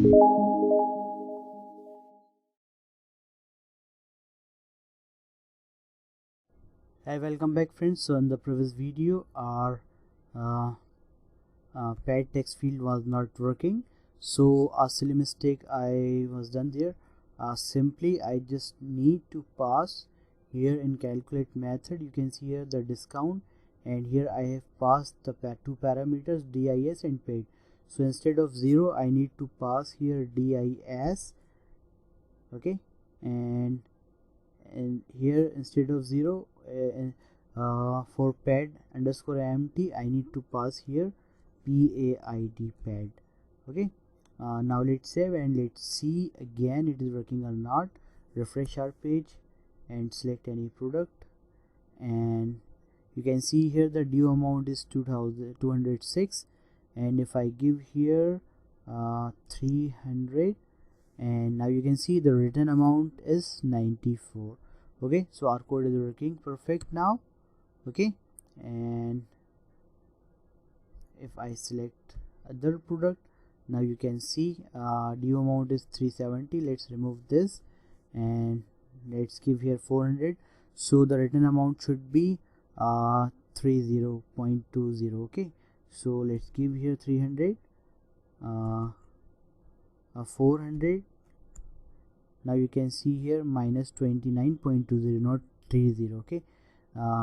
Hi, welcome back friends. So in the previous video our pad text field was not working, so a silly mistake I was done there. Simply I just need to pass here in calculate method. You can see here the discount, and here I have passed the two parameters dis and paid. So instead of 0 I need to pass here dis, okay, and here instead of 0 for pad underscore empty I need to pass here PAID pad. Okay, now let's save and let's see again it is working or not. Refresh our page and select any product, and you can see here the due amount is 2206, and if I give here 300, and now you can see the return amount is 94. Okay, so our code is working perfect now. Okay, and if I select other product, now you can see due amount is 370. Let's remove this and let's give here 400, so the return amount should be 30.20. okay, so let's give here 300, 400. now you can see here minus 29.20, not 30. okay,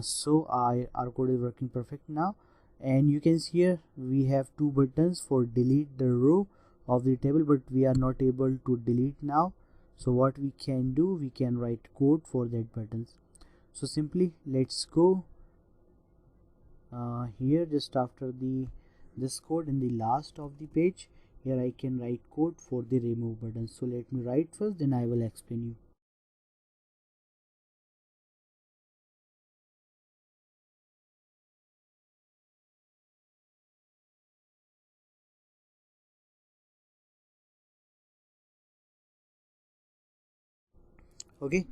so our code is working perfect now. And you can see here we have two buttons for delete the row of the table, but we are not able to delete now. So what we can do, we can write code for that buttons. So simply let's go here just after this code in the last of the page. Here I can write code for the remove button. So let me write first, then I will explain you. Okay,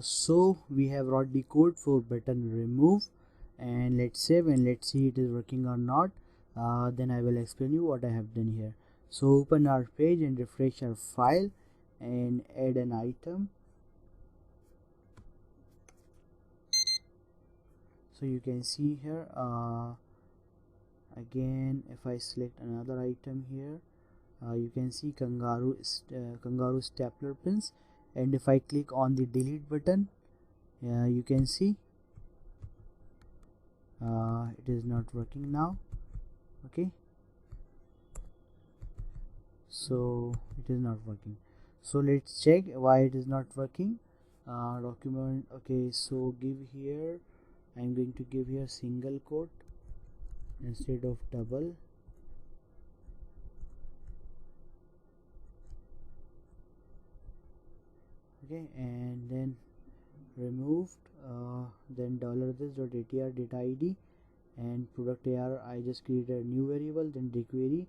so we have wrote the code for button remove, and let's save and let's see it is working or not. Then I will explain you what I have done here. So open our page and refresh our file and add an item. So you can see here again if I select another item here, you can see kangaroo stapler pins, and if I click on the delete button, you can see it is not working now. Okay, so it is not working. So let's check why it is not working. Document, okay, so give here, I'm going to give here single quote instead of double. Okay, and then removed, then $this.atr data id, and product AR I just created a new variable, then jQuery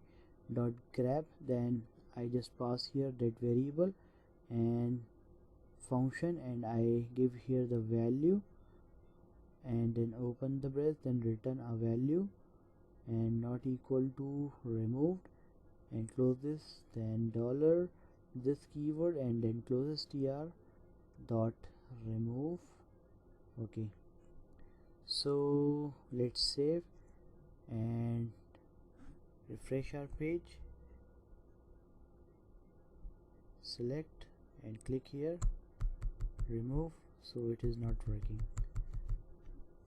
dot grab, then I just pass here that variable and function, and I give here the value, and then open the brace, then return a value and not equal to removed, and close this, then dollar this keyword, and then close str dot remove. Okay, so let's save and refresh our page, select and click here remove. So it is not working.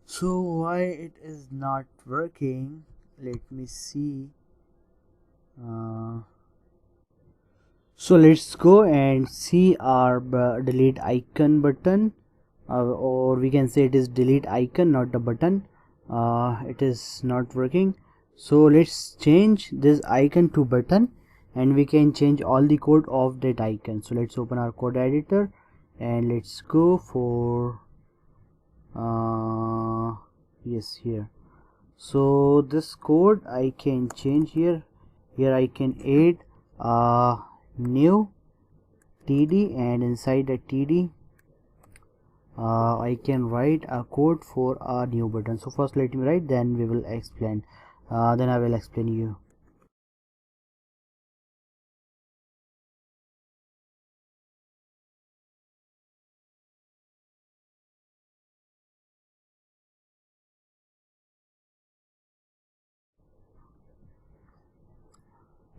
So why it is not working, let me see. So let's go and see our delete icon button, or we can say it is delete icon, not the button. It is not working, so let's change this icon to button, and we can change all the code of that icon. So let's open our code editor and let's go for yes, here. So this code I can change here. I can add new td, and inside the td I can write a code for a new button. So first let me write, then we will explain, then I will explain you.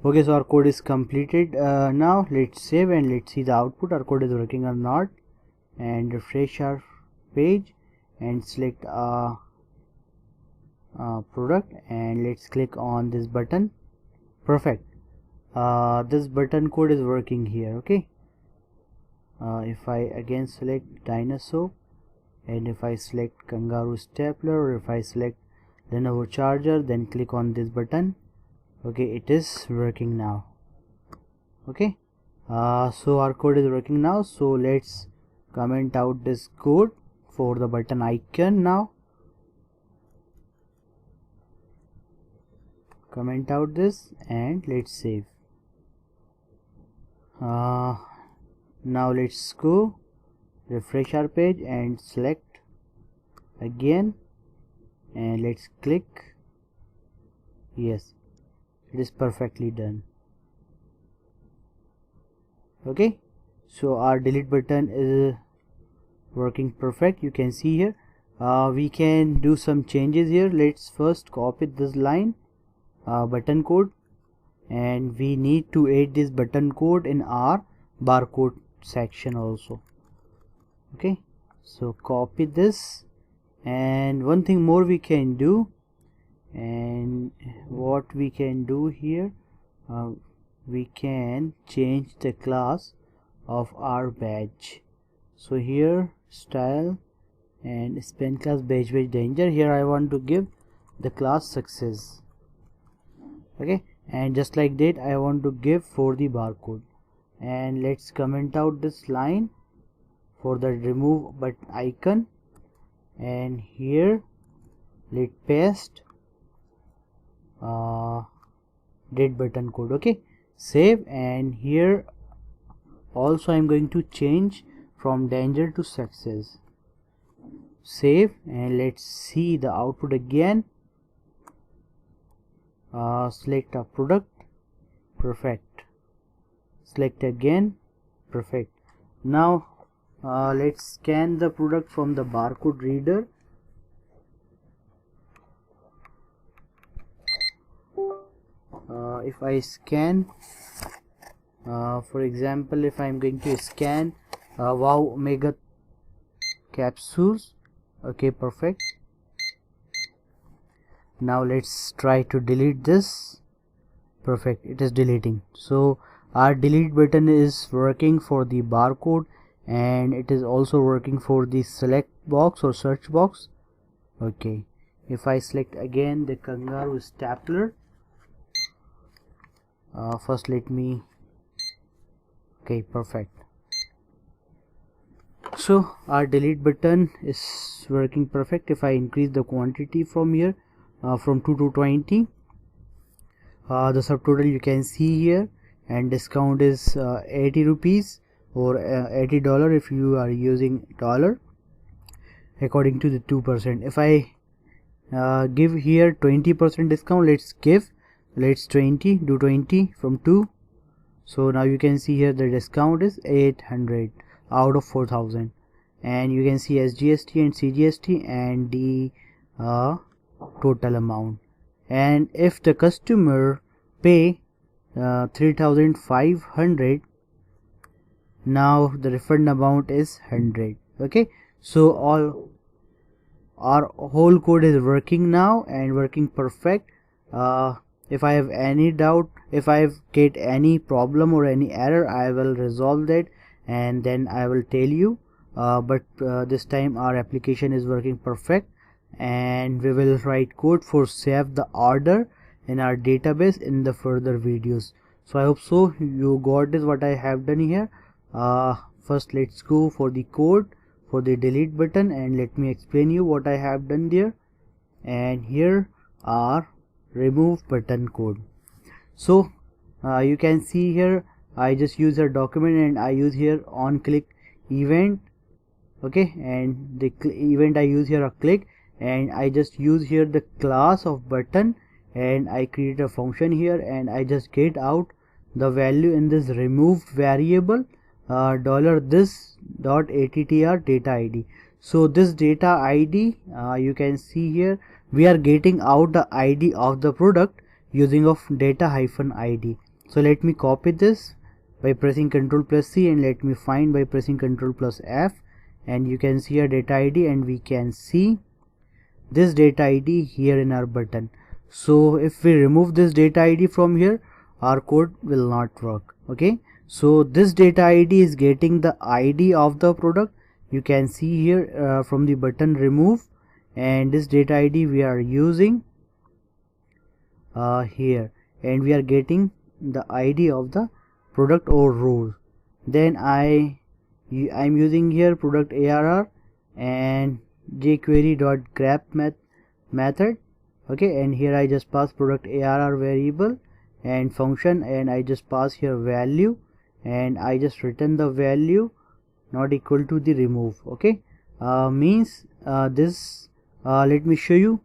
Okay, so our code is completed. Now let's save and let's see the output. Our code is working or not, and refresh our page and select product, and let's click on this button. Perfect. This button code is working here. Okay, if I again select dinosaur, and if I select kangaroo stapler, or if I select Lenovo charger, then click on this button. Okay, it is working now. Okay, so our code is working now. So let's comment out this code for the button icon. Now comment out this and let's save. Now let's go refresh our page and select again, and let's click. Yes, it is perfectly done. Okay, so our delete button is working perfect. You can see here we can do some changes here. Let's first copy this line, button code, and we need to add this button code in our barcode section also. Okay, so copy this, and one thing more we can do, and what we can do here, we can change the class of our badge. So here style and span class badge danger. Here I want to give the class success. Okay, and just like that I want to give for the barcode, and let's comment out this line for the remove button icon, and here let's paste dead button code. Okay, save, and here also I'm going to change from danger to success. Save, and let's see the output again. Select a product. Perfect. Select again. Perfect. Now let's scan the product from the barcode reader. If I scan, for example, if I'm going to scan wow mega capsules. Okay, perfect. Now let's try to delete this. Perfect, it is deleting. So our delete button is working for the barcode, and it is also working for the select box or search box. Okay, if I select again the kangaroo stapler, first let me, okay, perfect. So our delete button is working perfect. If I increase the quantity from here from 2 to 20, the subtotal you can see here, and discount is 80 rupees or $80 if you are using dollar according to the 2%. If I give here 20% discount, let's 20 do 20 from 2. So now you can see here the discount is 800 out of 4000, and you can see SGST and CGST and the total amount. And if the customer pay 3500, now the refund amount is 100. Okay, so all our whole code is working now and working perfect. If I have any doubt, if I get any problem or any error, I will resolve that and then I will tell you. But this time our application is working perfect, and we will write code for save the order in our database in the further videos. So I hope so you got this what I have done here. First let's go for the code for the delete button, and let me explain you what I have done there. And here are remove button code. So you can see here I just use a document and I use here on click event. Okay, and the event I use here a click, and I just use here the class of button, and I create a function here, and I just get out the value in this removed variable $this.attr data id. So this data id you can see here we are getting out the id of the product using of data -id. So let me copy this by pressing Ctrl plus C, and let me find by pressing Ctrl plus F, and you can see our data ID, and we can see this data ID here in our button. So if we remove this data ID from here, our code will not work. Okay, so this data ID is getting the ID of the product. You can see here from the button remove, and this data ID we are using here, and we are getting the ID of the product or row. Then I'm using here product ARR and jQuery.grab method. Okay, and here I just pass product ARR variable and function, and I just pass here value, and I just return the value not equal to the remove. Okay, means this let me show you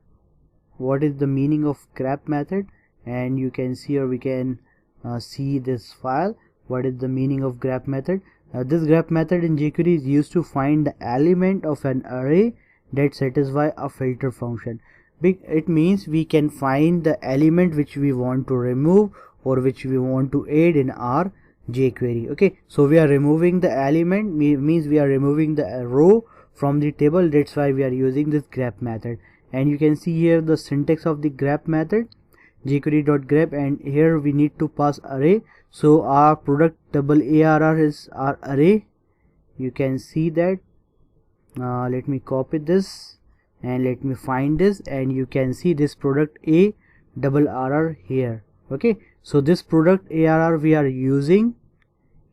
what is the meaning of grab method, and you can see, or we can see this file. What is the meaning of grab method? This grab method in jQuery is used to find the element of an array that satisfy a filter function. It means we can find the element which we want to remove or which we want to add in our jQuery. Okay, so we are removing the element, means we are removing the row from the table. That's why we are using this grab method. And you can see here the syntax of the grab method, jQuery.grab, and here we need to pass array. So our product double ARR is our array. You can see that. Let me copy this and let me find this, and you can see this product A double RR here. Okay, so this product ARR we are using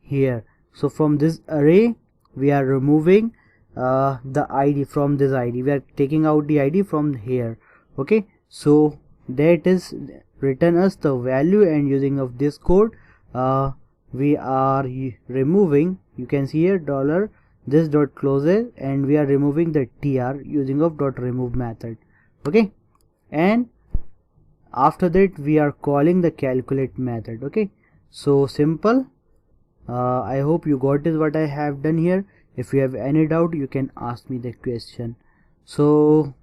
here. So from this array we are removing the ID from this ID. We are taking out the ID from here. Okay, so that is return us the value, and using of this code we are removing, you can see here dollar this dot closes, and we are removing the tr using of dot remove method. Okay, and after that we are calling the calculate method. Okay, so simple. I hope you got this what I have done here. If you have any doubt, you can ask me the question. So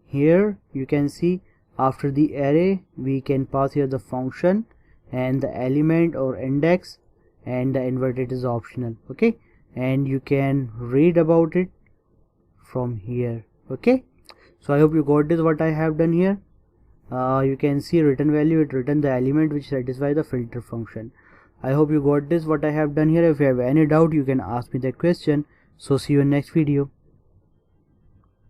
here you can see after the array we can pass here the function and the element or index, and the inverted is optional. Okay, and you can read about it from here. Okay, so I hope you got this what I have done here. You can see return value, it return the element which satisfy the filter function. I hope you got this what I have done here. If you have any doubt, you can ask me that question. So see you in next video.